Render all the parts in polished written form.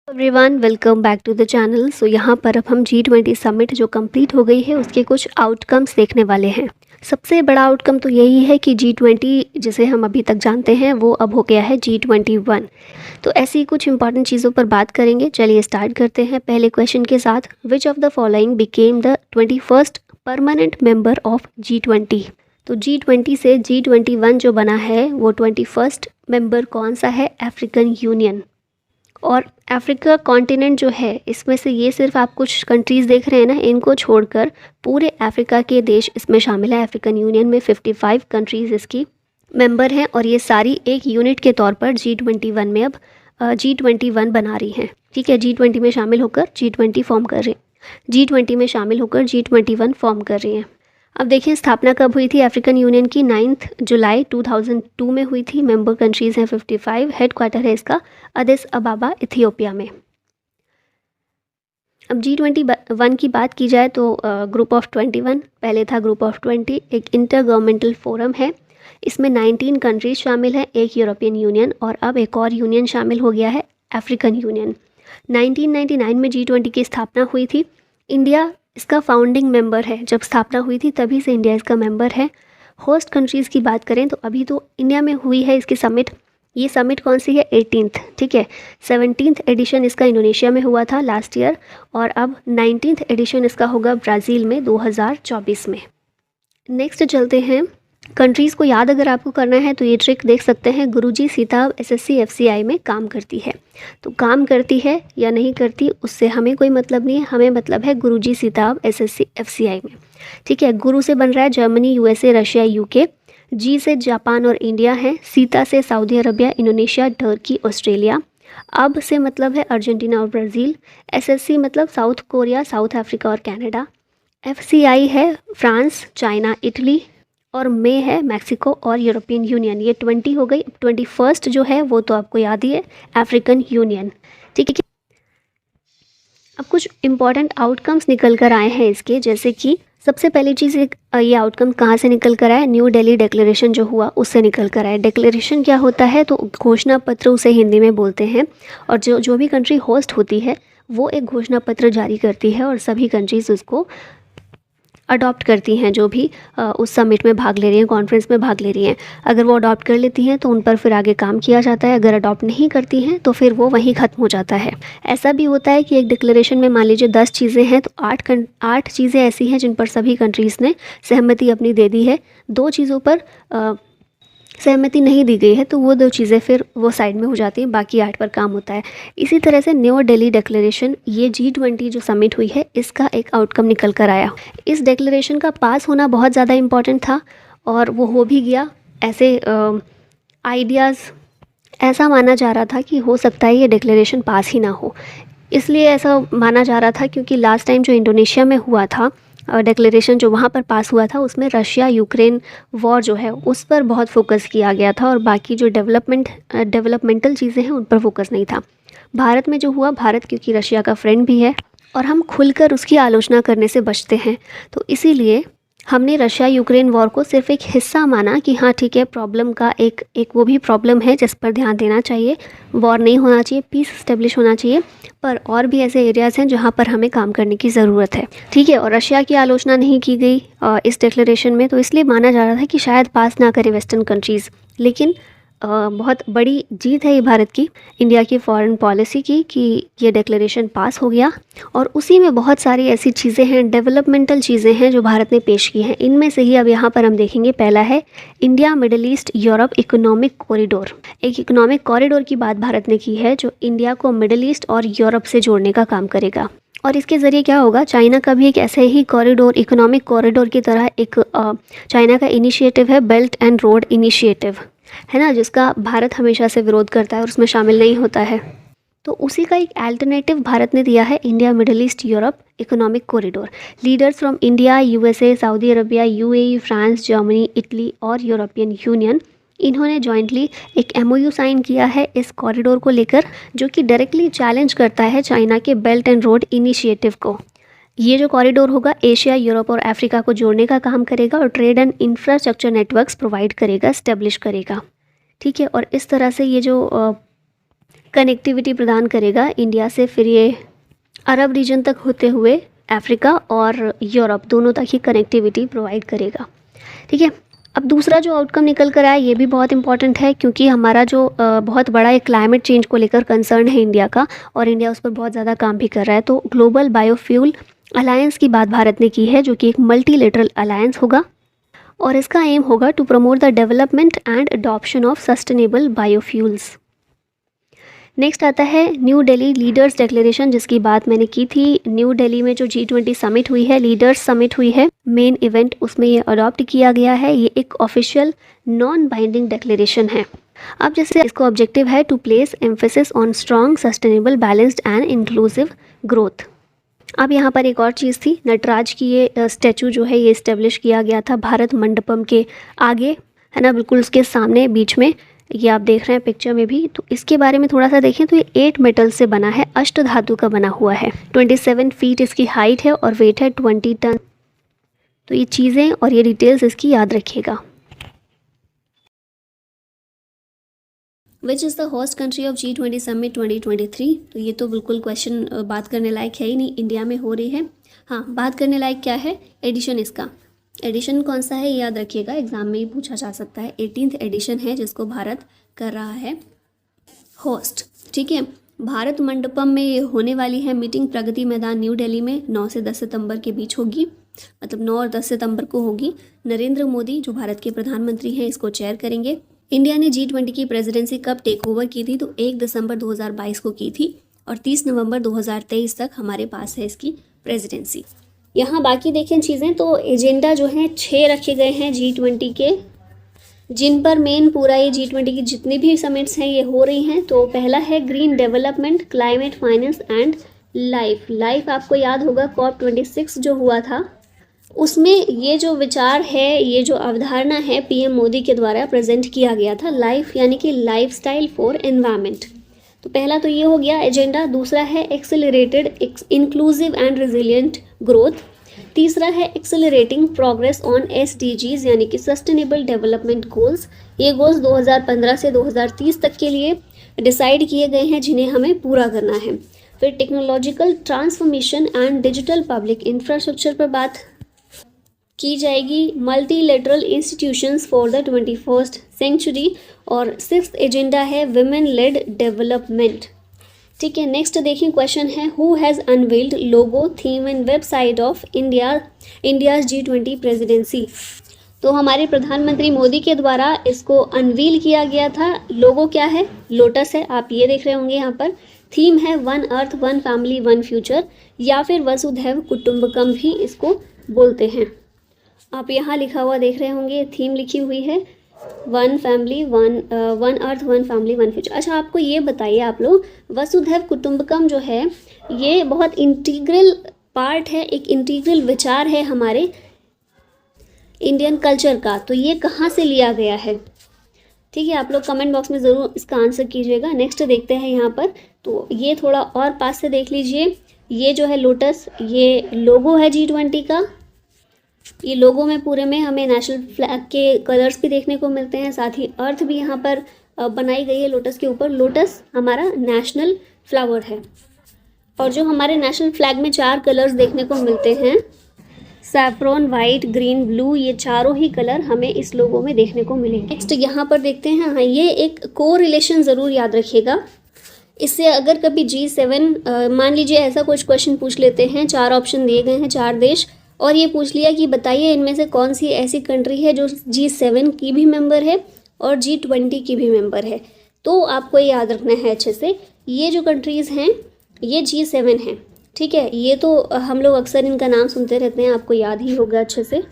Everyone welcome back to the channel. So यहाँ पर अब हम G20 समिट जो कंप्लीट हो गई है उसके कुछ आउटकम्स देखने वाले हैं। सबसे बड़ा आउटकम तो यही है कि G20 जिसे हम अभी तक जानते हैं वो अब हो गया है G21। तो ऐसी कुछ इंपॉर्टेंट चीज़ों पर बात करेंगे। चलिए स्टार्ट करते हैं पहले क्वेश्चन के साथ। Which of the following became the 21st permanent member of G20। तो G20 से G21 जो बना है वो 21st मेंबर कौन सा है? African union. और अफ्रीका कॉन्टिनेंट जो है इसमें से ये सिर्फ आप कुछ कंट्रीज़ देख रहे हैं ना, इनको छोड़कर पूरे अफ्रीका के देश इसमें शामिल है। अफ्रीकन यूनियन में 55 कंट्रीज़ इसकी मेंबर हैं और ये सारी एक यूनिट के तौर पर G21 में अब G21 बना रही हैं। ठीक है, G20 में शामिल होकर G20 फॉर्म कर रहे हैं, G20 में शामिल होकर G21 फॉर्म कर रही हैं। अब देखिए स्थापना कब हुई थी अफ्रीकन यूनियन की? 9 जुलाई 2002 में हुई थी। मेंबर कंट्रीज़ हैं 55। हेडक्वार्टर है इसका अदिस अबाबा इथियोपिया में। अब G21 की बात की जाए तो ग्रुप ऑफ 21 पहले था ग्रुप ऑफ 20, एक इंटर गवर्नमेंटल फोरम है। इसमें 19 कंट्रीज शामिल हैं, एक यूरोपियन यूनियन और अब एक और यूनियन शामिल हो गया है अफ्रीकन यूनियन। 1999 में G20 की स्थापना हुई थी। इंडिया इसका फाउंडिंग मेंबर है। जब स्थापना हुई थी तभी से इंडिया इसका मेंबर है। होस्ट कंट्रीज़ की बात करें तो अभी तो इंडिया में हुई है इसकी समिट। ये समिट कौन सी है? 18th। ठीक है, 17th एडिशन इसका इंडोनेशिया में हुआ था लास्ट ईयर और अब 19th एडिशन इसका होगा ब्राज़ील में 2024 में। नेक्स्ट चलते हैं। कंट्रीज़ को याद अगर आपको करना है तो ये ट्रिक देख सकते हैं। गुरुजी सीताब SSC FCI में काम करती है। तो काम करती है या नहीं करती उससे हमें कोई मतलब नहीं है, हमें मतलब है गुरुजी सीताब SSC FCI में। ठीक है, गुरु से बन रहा है जर्मनी, USA, रशिया, UK। जी से जापान और इंडिया है। सीता से Saudi Arabia, Indonesia, Turkey, Australia. अब से मतलब है अर्जेंटीना और ब्राज़ील। SSC मतलब साउथ कोरिया, साउथ अफ्रीका और कनाडा। FCI है फ्रांस, चाइना, इटली और में है मैक्सिको और यूरोपियन यूनियन। ये 20 हो गई। 21st जो है वो तो आपको याद ही है, अफ्रीकन यूनियन। ठीक है, अब कुछ इम्पॉर्टेंट आउटकम्स निकल कर आए हैं इसके, जैसे कि सबसे पहली चीज़ ये आउटकम कहाँ से निकल कर आया? न्यू दिल्ली डिक्लेरेशन जो हुआ उससे निकल कर आया। डिक्लेरेशन क्या होता है? तो घोषणा पत्र उसे हिंदी में बोलते हैं। और जो भी कंट्री होस्ट होती है वो एक घोषणा पत्र जारी करती है और सभी कंट्रीज़ उसको अडॉप्ट करती हैं जो भी उस समिट में भाग ले रही हैं, कॉन्फ्रेंस में भाग ले रही हैं। अगर वो अडॉप्ट कर लेती हैं तो उन पर फिर आगे काम किया जाता है। अगर अडॉप्ट नहीं करती हैं तो फिर वो वहीं ख़त्म हो जाता है। ऐसा भी होता है कि एक डिक्लेरेशन में मान लीजिए 10 चीज़ें हैं तो 8 चीज़ें ऐसी हैं जिन पर सभी कंट्रीज़ ने सहमति अपनी दे दी है। 2 चीज़ों पर सहमति नहीं दी गई है तो वो 2 चीज़ें फिर वो साइड में हो जाती हैं, बाकी 8 पर काम होता है। इसी तरह से न्यू दिल्ली डिक्लेरेशन, ये G20 जो समिट हुई है इसका एक आउटकम निकल कर आया। इस डिक्लेरेशन का पास होना बहुत ज़्यादा इम्पॉर्टेंट था और वो हो भी गया। ऐसे आइडियाज़ ऐसा माना जा रहा था कि हो सकता है ये डिक्लेरेशन पास ही ना हो। इसलिए ऐसा माना जा रहा था क्योंकि लास्ट टाइम जो इंडोनेशिया में हुआ था डिक्लेरेशन जो वहाँ पर पास हुआ था उसमें रशिया यूक्रेन वॉर जो है उस पर बहुत फोकस किया गया था और बाकी जो डेवलपमेंटल चीज़ें हैं उन पर फोकस नहीं था। भारत में जो हुआ, भारत क्योंकि रशिया का फ्रेंड भी है और हम खुलकर उसकी आलोचना करने से बचते हैं, तो इसीलिए हमने रशिया यूक्रेन वॉर को सिर्फ एक हिस्सा माना कि हाँ ठीक है, प्रॉब्लम का एक वो भी प्रॉब्लम है जिस पर ध्यान देना चाहिए। वॉर नहीं होना चाहिए, पीस इस्टेब्लिश होना चाहिए, पर और भी ऐसे एरियाज़ हैं जहाँ पर हमें काम करने की ज़रूरत है। ठीक है, और रशिया की आलोचना नहीं की गई इस डिक्लेरेशन में, तो इसलिए माना जा रहा था कि शायद पास ना करें वेस्टर्न कंट्रीज़। लेकिन बहुत बड़ी जीत है ये भारत की, इंडिया की फॉरेन पॉलिसी की, कि ये डिक्लेरेशन पास हो गया। और उसी में बहुत सारी ऐसी चीज़ें हैं, डेवलपमेंटल चीज़ें हैं जो भारत ने पेश की हैं। इनमें से ही अब यहाँ पर हम देखेंगे, पहला है India middle east Europe economic corridor. एक इकोनॉमिक कॉरिडोर की बात भारत ने की है जो इंडिया को मिडल ईस्ट और यूरोप से जोड़ने का काम करेगा। और इसके ज़रिए क्या होगा, चाइना का भी एक ऐसे ही कॉरिडोर, इकोनॉमिक कॉरिडोर की तरह एक चाइना का इनिशिएटिव है बेल्ट एंड रोड इनिशिएटिव, है ना, जिसका भारत हमेशा से विरोध करता है और उसमें शामिल नहीं होता है। तो उसी का एक अल्टरनेटिव भारत ने दिया है, India middle east Europe economic corridor. Leaders from India, USA, Saudi Arabia, UAE, France, Germany, Italy और यूरोपियन यूनियन, इन्होंने जॉइंटली एक MOU साइन किया है इस कॉरिडोर को लेकर, जो कि डायरेक्टली चैलेंज करता है चाइना के बेल्ट एंड रोड इनिशिएटिव को। ये जो कॉरिडोर होगा एशिया, यूरोप और अफ्रीका को जोड़ने का काम करेगा और trade and infrastructure networks provide करेगा, स्टेब्लिश करेगा। ठीक है, और इस तरह से ये जो कनेक्टिविटी प्रदान करेगा इंडिया से, फिर ये अरब रीजन तक होते हुए अफ्रीका और यूरोप दोनों तक ही कनेक्टिविटी प्रोवाइड करेगा। ठीक है, अब दूसरा जो आउटकम निकल कर आया ये भी बहुत इंपॉर्टेंट है, क्योंकि हमारा जो बहुत बड़ा एक क्लाइमेट चेंज को लेकर कंसर्न है इंडिया का, और इंडिया उस पर बहुत ज़्यादा काम भी कर रहा है। तो ग्लोबल बायोफ्यूल अलायंस की बात भारत ने की है, जो कि एक मल्टीलेटरल अलायंस होगा, और इसका एम होगा to promote the development and adoption of sustainable biofuels. Next आता है न्यू दिल्ली लीडर्स डिक्लेरेशन, जिसकी बात मैंने की थी। न्यू दिल्ली में जो G20 समिट हुई है, लीडर्स समिट हुई है, मेन इवेंट, उसमें ये अडॉप्ट किया गया है। ये एक ऑफिशियल नॉन बाइंडिंग डिक्लेरेशन है। अब जैसे इसको ऑब्जेक्टिव है to place emphasis on strong sustainable balanced and inclusive growth. अब यहाँ पर एक और चीज़ थी, नटराज की ये स्टैचू जो है ये इस्टेब्लिश किया गया था भारत मंडपम के आगे, है ना, बिल्कुल उसके सामने बीच में, ये आप देख रहे हैं पिक्चर में भी। तो इसके बारे में थोड़ा सा देखें तो ये 8 मेटल से बना है, अष्ट धातु का बना हुआ है। 27 फीट इसकी हाइट है और वेट है 20 टन। तो ये चीज़ें और ये डिटेल्स इसकी याद रखिएगा। Which is the host country of G20 summit 2023? तो ये तो बिल्कुल क्वेश्चन बात करने लायक है ही नहीं, इंडिया में हो रही है। हाँ, बात करने लायक क्या है, एडिशन, इसका एडिशन कौन सा है ये याद रखिएगा, एग्जाम में ही पूछा जा सकता है। 18th एडिशन है जिसको भारत कर रहा है होस्ट। ठीक है, भारत मंडपम में ये होने वाली है मीटिंग, प्रगति मैदान न्यू दिल्ली में 9 से 10 सितंबर के बीच होगी, मतलब 9 और 10 सितंबर को होगी। नरेंद्र मोदी जो भारत के प्रधानमंत्री हैं इसको चेयर करेंगे। इंडिया ने G20 की प्रेसिडेंसी कब टेक ओवर की थी? तो 1 दिसंबर 2022 को की थी, और 30 नवंबर 2023 तक हमारे पास है इसकी प्रेसिडेंसी। यहाँ बाकी देखें चीज़ें, तो एजेंडा जो है 6 रखे गए हैं G20 के, जिन पर मेन पूरा ये G20 की जितनी भी समिट्स हैं ये हो रही हैं। तो पहला है green development, climate finance and life. आपको याद होगा COP26 जो हुआ था उसमें ये जो विचार है, ये जो अवधारणा है PM मोदी के द्वारा प्रेजेंट किया गया था, लाइफ यानी कि लाइफस्टाइल फॉर एनवायरनमेंट। तो पहला तो ये हो गया एजेंडा। दूसरा है accelerated inclusive and resilient growth. तीसरा है एक्सेलरेटिंग प्रोग्रेस ऑन SDGs यानी कि सस्टेनेबल डेवलपमेंट गोल्स। ये गोल्स 2015 से 2030 तक के लिए डिसाइड किए गए हैं जिन्हें हमें पूरा करना है। फिर technological transformation and digital public infrastructure पर बात की जाएगी, multilateral institutions for the 21st century. और 6th एजेंडा है विमेन लेड डेवलपमेंट। ठीक है, नेक्स्ट देखिए क्वेश्चन है who has unveiled logo, theme and website of India's G20 presidency. तो हमारे प्रधानमंत्री मोदी के द्वारा इसको अनवील किया गया था। लोगो क्या है? लोटस है, आप ये देख रहे होंगे यहाँ पर। थीम है one earth one family one future, या फिर वसुधैव कुटुंबकम भी इसको बोलते हैं। आप यहाँ लिखा हुआ देख रहे होंगे, थीम लिखी हुई है one family one earth one family one future. अच्छा, आपको ये बताइए आप लोग, वसुधैव कुटुंबकम जो है ये बहुत इंटीग्रल पार्ट है, एक इंटीग्रल विचार है हमारे इंडियन कल्चर का। तो ये कहाँ से लिया गया है? ठीक है, आप लोग कमेंट बॉक्स में ज़रूर इसका आंसर कीजिएगा। नेक्स्ट देखते हैं यहाँ पर, तो ये थोड़ा और पास से देख लीजिए। ये जो है लोटस, ये लोगो है G20 का। ये लोगो में पूरे में हमें नेशनल फ्लैग के कलर्स भी देखने को मिलते हैं, साथ ही अर्थ भी यहाँ पर बनाई गई है लोटस के ऊपर। लोटस हमारा नेशनल फ्लावर है, और जो हमारे नेशनल फ्लैग में 4 कलर्स देखने को मिलते हैं, सैफ्रॉन, वाइट, ग्रीन, ब्लू, ये चारों ही कलर हमें इस लोगो में देखने को मिलेंगे। नेक्स्ट यहाँ पर देखते हैं, हाँ ये एक को रिलेशन ज़रूर याद रखिएगा। इससे अगर कभी G7 मान लीजिए ऐसा कुछ क्वेश्चन पूछ लेते हैं, 4 ऑप्शन दिए गए हैं, 4 देश, और ये पूछ लिया कि बताइए इनमें से कौन सी ऐसी कंट्री है जो G7 की भी मेंबर है और G20 की भी मेंबर है। तो आपको ये याद रखना है अच्छे से, ये जो कंट्रीज़ हैं ये G7 हैं। ठीक है, ये तो हम लोग अक्सर इनका नाम सुनते रहते हैं, आपको याद ही होगा अच्छे से।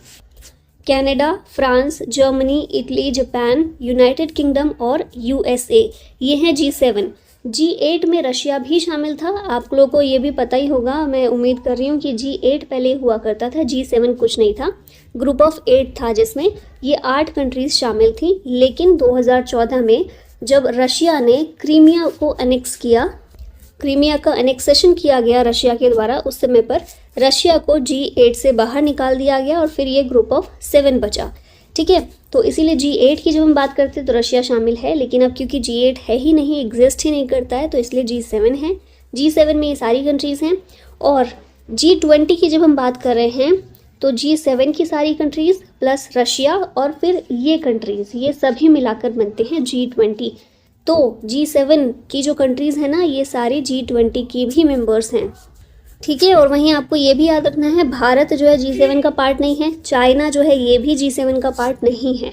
Canada, France, Germany, Italy, Japan, United kingdom और USA, ये हैं G7। G8 में रशिया भी शामिल था। आप लोगों को ये भी पता ही होगा, मैं उम्मीद कर रही हूँ कि G8 पहले हुआ करता था, G7 कुछ नहीं था, ग्रुप ऑफ 8 था जिसमें ये 8 कंट्रीज़ शामिल थी। लेकिन 2014 में जब रशिया ने क्रीमिया को अनेक्स किया, क्रीमिया का अनेक्सेशन किया गया रशिया के द्वारा, उस समय पर रशिया को G8 से बाहर निकाल दिया गया और फिर ये ग्रुप ऑफ 7 बचा। ठीक है, तो इसीलिए G8 की जब हम बात करते हैं तो रशिया शामिल है, लेकिन अब क्योंकि G8 है ही नहीं, एग्जिस्ट ही नहीं करता है, तो इसलिए G7 है। G7 में ये सारी कंट्रीज़ हैं। और G20 की जब हम बात कर रहे हैं तो G7 की सारी कंट्रीज़ प्लस रशिया और फिर ये कंट्रीज़, ये सभी मिलाकर बनते हैं G20। तो G7 की जो कंट्रीज़ हैं ना, ये सारी G20 की भी मेंबर्स हैं, ठीक है। और वहीं आपको ये भी याद रखना है, भारत जो है G7 का पार्ट नहीं है, चाइना जो है ये भी G7 का पार्ट नहीं है।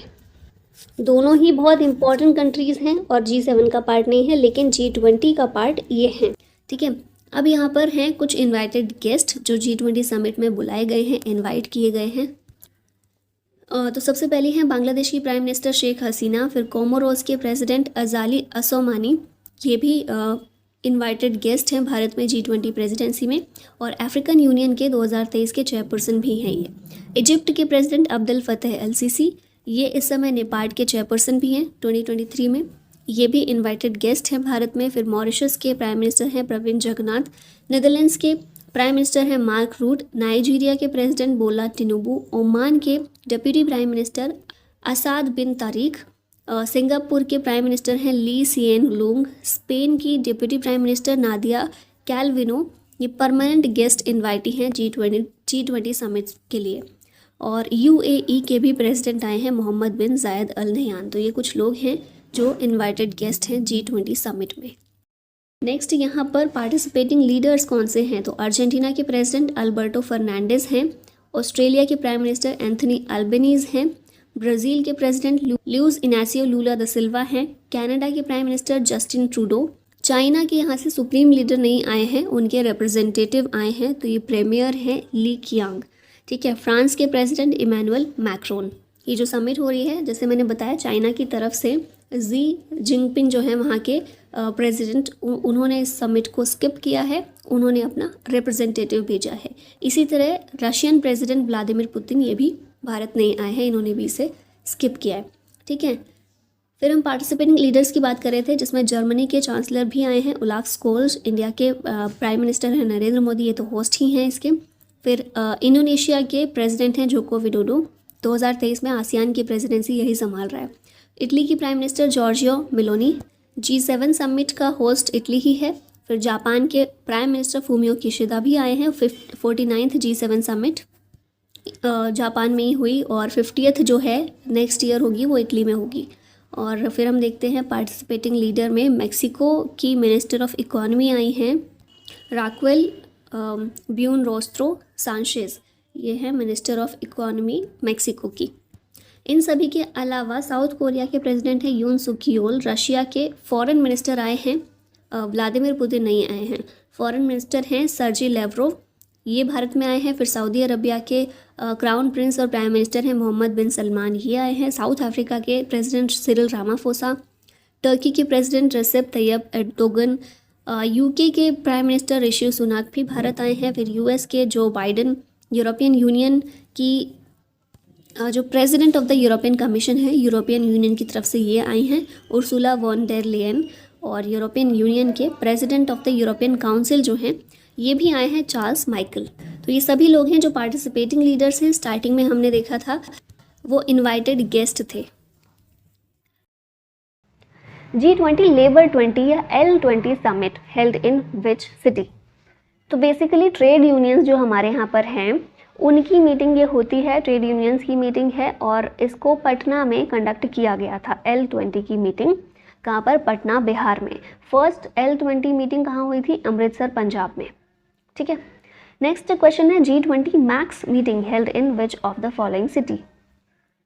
दोनों ही बहुत इंपॉर्टेंट कंट्रीज़ हैं और G7 का पार्ट नहीं है, लेकिन G20 का पार्ट ये हैं, ठीक है। अब यहाँ पर हैं कुछ इनवाइटेड गेस्ट जो G20 समिट में बुलाए गए हैं, इनवाइट किए गए हैं। तो सबसे पहले हैं बांग्लादेश की प्राइम मिनिस्टर शेख हसीना, फिर कोमोरोस के प्रेसिडेंट अजाली असोमानी, ये भी इनवाइटेड गेस्ट हैं भारत में G20 प्रेसिडेंसी में। और अफ्रीकन यूनियन के 2023 के चेयरपर्सन भी हैं ये। इजिप्ट के प्रेसिडेंट अब्दुल फतेह अल सीसी, ये इस समय नेपाल के चेयरपर्सन भी हैं 2023 में, ये भी इनवाइटेड गेस्ट हैं भारत में। फिर मॉरिशस के प्राइम मिनिस्टर हैं प्रविंद जगन्नाथ, नीदरलैंड्स के प्राइम मिनिस्टर हैं मार्क रूट, नाइजीरिया के प्रेसिडेंट बोला टिनुबू, ओमान के डिप्टी प्राइम मिनिस्टर असाद बिन तारिक, सिंगापुर के प्राइम मिनिस्टर हैं ली सिएन लूंग, स्पेन की डिप्टी प्राइम मिनिस्टर नादिया कैलविनो, ये परमानेंट गेस्ट इनवाइटी हैं G20 समिट के लिए। और UAE के भी प्रेसिडेंट आए हैं मोहम्मद बिन जायद अल नह्यान। तो ये कुछ लोग हैं जो इनवाइटेड गेस्ट हैं G20 समिट में। नेक्स्ट यहाँ पर पार्टिसिपेटिंग लीडर्स कौन से हैं, तो अर्जेंटीना के प्रेसिडेंट अल्बर्टो फर्नांडिस हैं, ऑस्ट्रेलिया के प्राइम मिनिस्टर एंथनी अल्बनीज हैं, ब्राज़ील के प्रेसिडेंट लुइस इनासियो लूला दा सिल्वा हैं, कनाडा के prime minister Justin Trudeau, China के यहाँ से सुप्रीम लीडर नहीं आए हैं, उनके रिप्रेजेंटेटिव आए हैं, तो ये प्रीमियर हैं ली कियांग, ठीक है। फ्रांस के प्रेसिडेंट इमैनुअल मैक्रोन। ये जो समिट हो रही है, जैसे मैंने बताया, चाइना की तरफ से जी जिनपिंग जो है वहाँ के प्रेसिडेंट, उन्होंने इस समिट को स्किप किया है, उन्होंने अपना रिप्रेजेंटेटिव भेजा है। इसी तरह रशियन प्रेसिडेंट व्लादिमीर पुतिन, ये भी भारत नहीं आए हैं, इन्होंने भी इसे स्किप किया है, ठीक है। फिर हम पार्टिसिपेटिंग लीडर्स की बात कर रहे थे, जिसमें जर्मनी के चांसलर भी आए हैं ओलाफ स्कोल्स, इंडिया के प्राइम मिनिस्टर हैं नरेंद्र मोदी, ये तो होस्ट ही हैं इसके। फिर इंडोनेशिया के प्रेसिडेंट हैं जोको विडोडो, 2023 में आसियान की प्रेसिडेंसी यही संभाल रहा है। इटली की prime minister Giorgio Meloni, G7 summit का होस्ट इटली ही है। फिर जापान के प्राइम मिनिस्टर फूमियो किशिदा भी आए हैं। 49th G7 समिट जापान में ही हुई और 50th जो है नेक्स्ट ईयर होगी वो इटली में होगी। और फिर हम देखते हैं पार्टिसिपेटिंग लीडर में मेक्सिको की मिनिस्टर ऑफ इकोनॉमी आई हैं राक्वेल ब्यून रोस्ट्रो सांचेज, ये है मिनिस्टर ऑफ इकोनॉमी मेक्सिको की। इन सभी के अलावा साउथ कोरिया के प्रेसिडेंट हैं यून सुकियोल, रशिया के फॉरेन मिनिस्टर आए हैं, व्लादिमीर पुतिन नहीं आए हैं। फॉरेन मिनिस्टर हैं सर्जी लेवरोव, ये भारत में आए हैं। फिर सऊदी अरबिया के क्राउन प्रिंस और प्राइम मिनिस्टर हैं मोहम्मद बिन सलमान, ये आए हैं। साउथ अफ्रीका के प्रेसिडेंट सिरिल रामाफोसा, टर्की के president Recep Tayyip Erdogan, UK के प्राइम मिनिस्टर ऋषि सुनाक भी भारत आए हैं। फिर US के जो बाइडन, यूरोपियन यूनियन की जो president of the European commission है, यूरोपियन यूनियन की तरफ से ये आई हैं उर्सुला वॉन डेर लेयन। और यूरोपियन यूनियन के president of the European council जो हैं, ये भी आए हैं चार्ल्स माइकल। तो ये सभी लोग हैं जो पार्टिसिपेटिंग लीडर्स हैं। स्टार्टिंग में हमने देखा था वो इनवाइटेड गेस्ट थे। G20 लेबर 20 या L20 summit held in which city. तो बेसिकली ट्रेड यूनियंस जो हमारे यहाँ पर हैं उनकी मीटिंग ये होती है, ट्रेड यूनियंस की मीटिंग है और इसको पटना में कंडक्ट किया गया था। L20 की मीटिंग कहाँ पर? पटना, बिहार में। फर्स्ट L20 मीटिंग कहाँ हुई थी? अमृतसर, पंजाब में, ठीक है। नेक्स्ट क्वेश्चन है G20 max meeting held in which of the following city.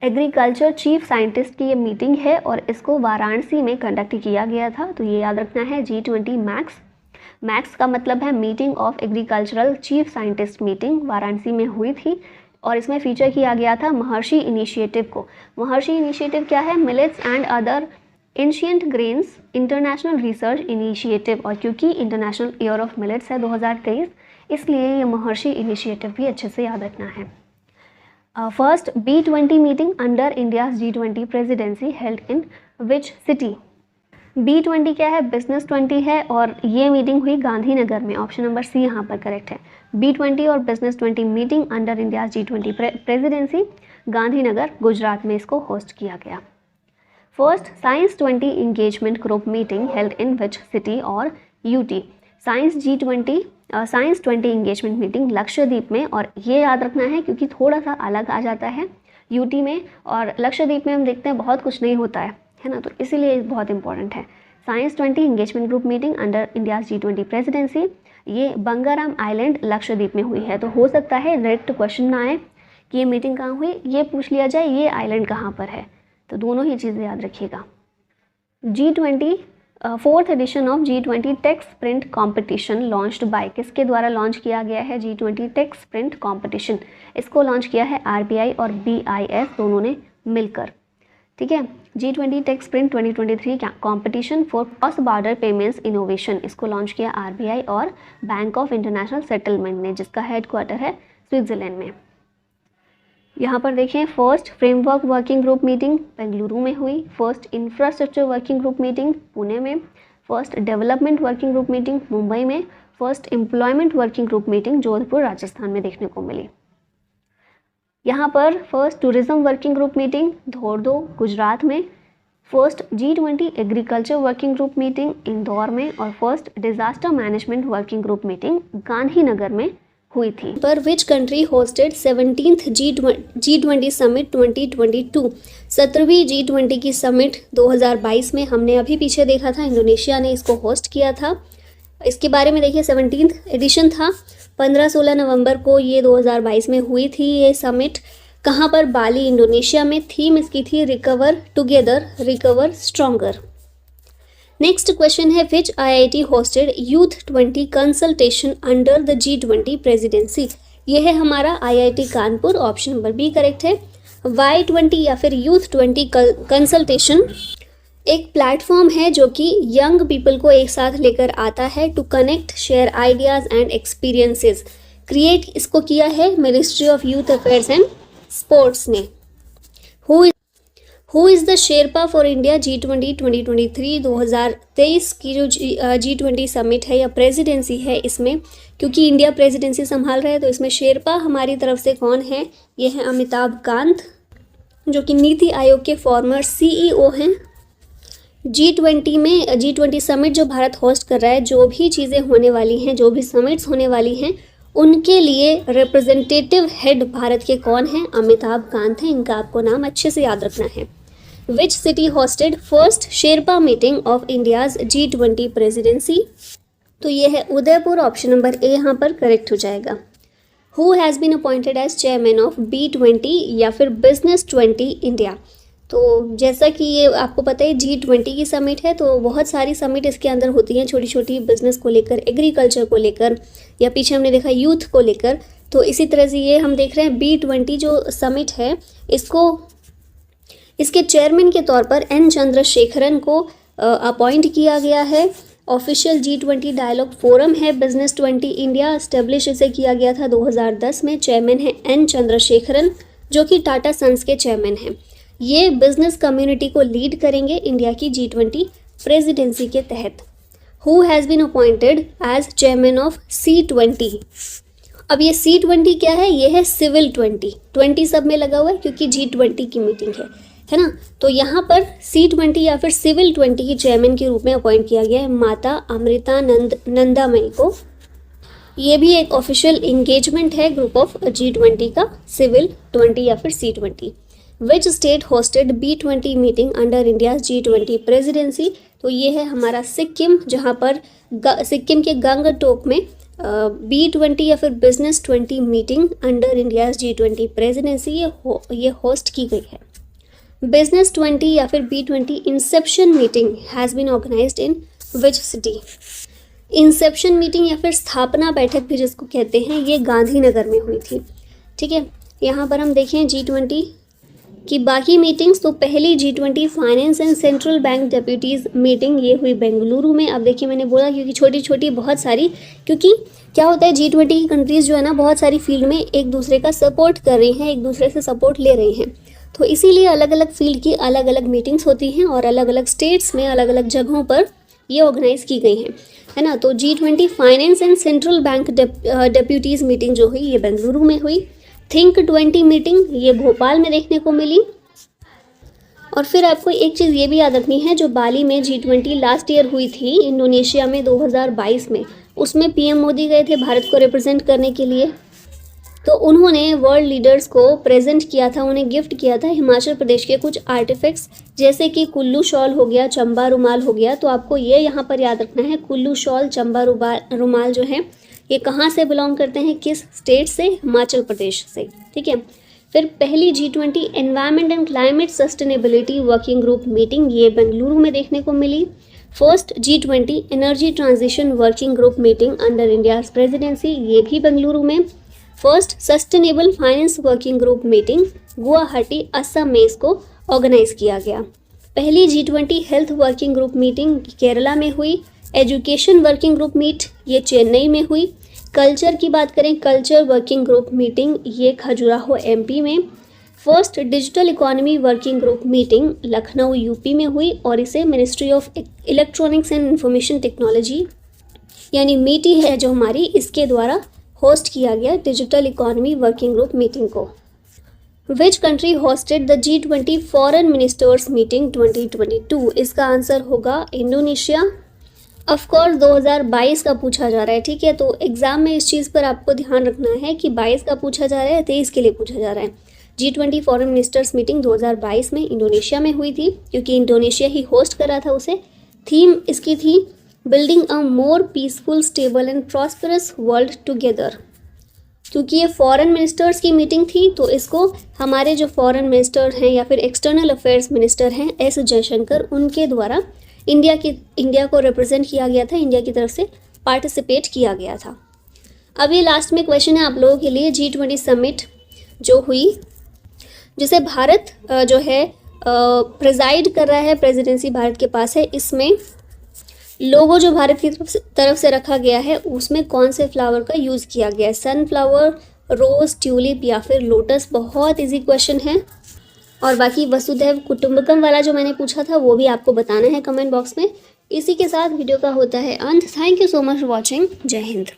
Agriculture chief scientist की ये मीटिंग है और इसको वाराणसी में कंडक्ट किया गया था, तो ये याद रखना है। G20 मैक्स, मैक्स का मतलब है meeting of agricultural chief scientist meeting, Varanasi में हुई थी और इसमें फीचर किया गया था महर्षि इनिशिएटिव को। महर्षि इनिशिएटिव क्या है? Millets and other ancient grains international research initiative, और क्योंकि इंटरनेशनल ईयर ऑफ मिलेट्स है 2023, इसलिए ये महर्षि इनिशिएटिव भी अच्छे से याद रखना है। First B20 meeting under India's G20 presidency held in which city. B20 क्या है? बिजनेस 20 है और ये मीटिंग हुई गांधीनगर में। ऑप्शन नंबर सी यहाँ पर करेक्ट है। B20 और business 20 meeting under India's G20 presidency Gandhinagar Gujarat में इसको होस्ट किया गया। First science 20 engagement group meeting held in which city और UT. Science 20 engagement meeting Lakshadweep में, और ये याद रखना है क्योंकि थोड़ा सा अलग आ जाता है यूटी में, और लक्षद्वीप में हम देखते हैं बहुत कुछ नहीं होता है ना, तो इसीलिए बहुत इंपॉर्टेंट है। Science 20 engagement group meeting under India's G20 presidency, ये बंगाराम आइलैंड लक्षद्वीप में हुई है। तो हो सकता है डायरेक्ट क्वेश्चन ना आए कि ये मीटिंग कहाँ हुई, ये पूछ लिया जाए ये आइलैंड कहाँ पर है, तो दोनों ही चीज़ें याद रखिएगा। G20 fourth edition of G20 text print competition launched by, किसके द्वारा लॉन्च किया गया है G20 टेक्स्ट प्रिंट कॉम्पिटिशन? इसको लॉन्च किया है RBI और BIS दोनों ने मिलकर, ठीक है। G20 text print 2023 competition for cross border payments innovation, इसको लॉन्च किया RBI और बैंक ऑफ इंटरनेशनल सेटलमेंट ने, जिसका हेडक्वार्टर है स्विट्जरलैंड में। यहाँ पर देखें, first framework working group meeting Bengaluru में हुई, first infrastructure working group meeting Pune में, first development working group meeting Mumbai में, first employment working group meeting Jodhpur Rajasthan में देखने को मिली। यहाँ पर first tourism working group meeting Dhordo Gujarat में, first G20 agriculture working group meeting Indore में, और first disaster management working group meeting Gandhinagar में हुई थी। पर विच country hosted 17th G20 summit 2022? 17वीं G20 की समिट 2022 में हमने अभी पीछे देखा था, इंडोनेशिया ने इसको होस्ट किया था। इसके बारे में देखिए, 17th एडिशन था, 15-16 नवंबर को ये 2022 में हुई थी ये समिट। कहाँ पर? बाली इंडोनेशिया में। थीम इसकी थी recover together recover stronger. Next question है, which IIT hosted youth 20 consultation under the G20 presidency? ये है हमारा IIT Kanpur, option number B correct है। Y20 या फिर यूथ 20 कंसल्टेशन एक प्लेटफॉर्म है जो कि यंग पीपल को एक साथ लेकर आता है to connect share ideas and experiences. Create इसको किया है ministry of youth affairs and sports ने। Who is the sherpa for India G20 2023? 2023 की जो G20 समिट है या प्रेसिडेंसी है, इसमें क्योंकि इंडिया प्रेसिडेंसी संभाल रहा है तो इसमें शेरपा हमारी तरफ से कौन है? ये है अमिताभ कांत, जो कि नीति आयोग के फॉर्मर CEO हैं। G20 समिट जो भारत होस्ट कर रहा है, जो भी चीज़ें होने वाली हैं, जो भी समिट्स होने वाली हैं, उनके लिए रिप्रेजेंटेटिव हेड भारत के कौन हैं? अमिताभ कांत हैं। इनका आपको नाम अच्छे से याद रखना है। Which city hosted first Sherpa meeting of India's G20 presidency? तो ये है उदयपुर, ऑप्शन नंबर ए यहाँ पर करेक्ट हो जाएगा। Who has been appointed as chairman of B20 या फिर बिजनेस 20 इंडिया? तो जैसा कि ये आपको पता है G20 की समिट है, तो बहुत सारी समिट इसके अंदर होती हैं, छोटी छोटी बिजनेस को लेकर, एग्रीकल्चर को लेकर, या पीछे हमने देखा यूथ को लेकर। तो इसी तरह से ये हम देख रहे हैं B20 जो समिट है, इसके चेयरमैन के तौर पर N चंद्रशेखरन को अपॉइंट किया गया है। ऑफिशियल G20 डायलॉग फोरम है बिजनेस 20 इंडिया, इस्टेब्लिश इसे किया गया था 2010 में। चेयरमैन है N चंद्रशेखरन, जो कि टाटा सन्स के चेयरमैन हैं। ये बिजनेस कम्युनिटी को लीड करेंगे इंडिया की G20 प्रेसिडेंसी के तहत। Who has been appointed as chairman of C20? अब ये C20 क्या है? ये है सिविल 20 सब में लगा हुआ है क्योंकि G20 की मीटिंग है ना। तो यहाँ पर C20 या फिर सिविल 20 की चेयरमैन के रूप में अपॉइंट किया गया है माता अमृता नंदामयी को। ये भी एक ऑफिशियल इंगेजमेंट है ग्रुप ऑफ G20 का, सिविल 20 या फिर C20। Which state hosted B20 meeting under India's G20 presidency? तो ये है हमारा सिक्किम, जहाँ पर सिक्किम के गंगटोक में B20 या फिर business 20 meeting under India's G20 presidency ये होस्ट की गई है। बिजनेस 20 या फिर B20 inception meeting has been organised in which city? Inception meeting या फिर स्थापना बैठक भी जिसको कहते हैं, ये गांधीनगर में हुई थी। ठीक है, यहाँ पर हम देखें G20 की बाकी मीटिंग्स। तो पहली G20 finance and central bank deputies meeting ये हुई बेंगलुरु में। अब देखिए मैंने बोला क्योंकि छोटी छोटी बहुत सारी, क्योंकि क्या होता है G20 की कंट्रीज़ जो है ना, बहुत सारी फील्ड में एक दूसरे का सपोर्ट कर रही हैं, एक दूसरे से सपोर्ट ले रही हैं, तो इसीलिए अलग अलग फील्ड की अलग अलग मीटिंग्स होती हैं और अलग अलग स्टेट्स में अलग अलग जगहों पर ये ऑर्गेनाइज़ की गई हैं, है ना। तो G20 finance and central bank deputies meeting जो हुई ये बेंगलुरु में हुई। थिंक 20 मीटिंग ये भोपाल में देखने को मिली। और फिर आपको एक चीज़ ये भी याद रखनी है, जो बाली में G20 लास्ट ईयर हुई थी इंडोनेशिया में 2022 में, उसमें पीएम मोदी गए थे भारत को रिप्रेजेंट करने के लिए। तो उन्होंने वर्ल्ड लीडर्स को प्रेजेंट किया था, उन्हें गिफ्ट किया था हिमाचल प्रदेश के कुछ आर्टिफैक्ट्स, जैसे कि कुल्लू शॉल हो गया, चंबा रुमाल हो गया। तो आपको ये यहाँ पर याद रखना है, कुल्लू शॉल चंबा रुमाल जो है ये कहाँ से बिलोंग करते हैं, किस स्टेट से, हिमाचल प्रदेश से, ठीक है। फिर पहली G20 environment and climate sustainability working group meeting ये बेंगलुरु में देखने को मिली। First G20 energy transition working group meeting under India's presidency ये भी बेंगलुरु में। First sustainable finance working group meeting Guwahati Assam में इसको ऑर्गेनाइज किया गया। पहली G20 health working group meeting Kerala में हुई। एजुकेशन वर्किंग ग्रुप मीट ये चेन्नई में हुई। कल्चर की बात करें, कल्चर वर्किंग ग्रुप मीटिंग ये खजुराहो MP में। First digital economy working group meeting Lucknow UP में हुई और इसे ministry of electronics and information technology यानी MITI है जो हमारी, इसके द्वारा होस्ट किया गया digital economy working group meeting को। Which country hosted the G20 foreign ministers meeting 2022? इसका आंसर होगा इंडोनेशिया। ऑफकोर्स 2022 का पूछा जा रहा है, ठीक है। तो एग्जाम में इस चीज़ पर आपको ध्यान रखना है कि 22 का पूछा जा रहा है, 23 के लिए पूछा जा रहा है। G20 फॉरेन मिनिस्टर्स मीटिंग 2022 में इंडोनेशिया में हुई थी, क्योंकि इंडोनेशिया ही होस्ट कर रहा था उसे। थीम इसकी थी building a more peaceful stable and prosperous world together. क्योंकि ये फॉरेन मिनिस्टर्स की मीटिंग थी, तो इसको हमारे जो फॉरेन मिनिस्टर हैं या फिर एक्सटर्नल अफेयर्स मिनिस्टर हैं S जयशंकर, उनके द्वारा इंडिया को रिप्रेजेंट किया गया था, इंडिया की तरफ से पार्टिसिपेट किया गया था। अब ये लास्ट में क्वेश्चन है आप लोगों के लिए, G20 समिट जो हुई, जिसे भारत जो है प्रेजाइड कर रहा है, प्रेसिडेंसी भारत के पास है, इसमें लोगो जो भारत की तरफ से रखा गया है उसमें कौन से फ्लावर का यूज़ किया गया है, सनफ्लावर, रोज़, ट्यूलिप या फिर लोटस। बहुत इजी क्वेश्चन है। और बाकी वसुधैव कुटुंबकम वाला जो मैंने पूछा था वो भी आपको बताना है कमेंट बॉक्स में। इसी के साथ वीडियो का होता है अंत। Thank you so much for watching. जय हिंद।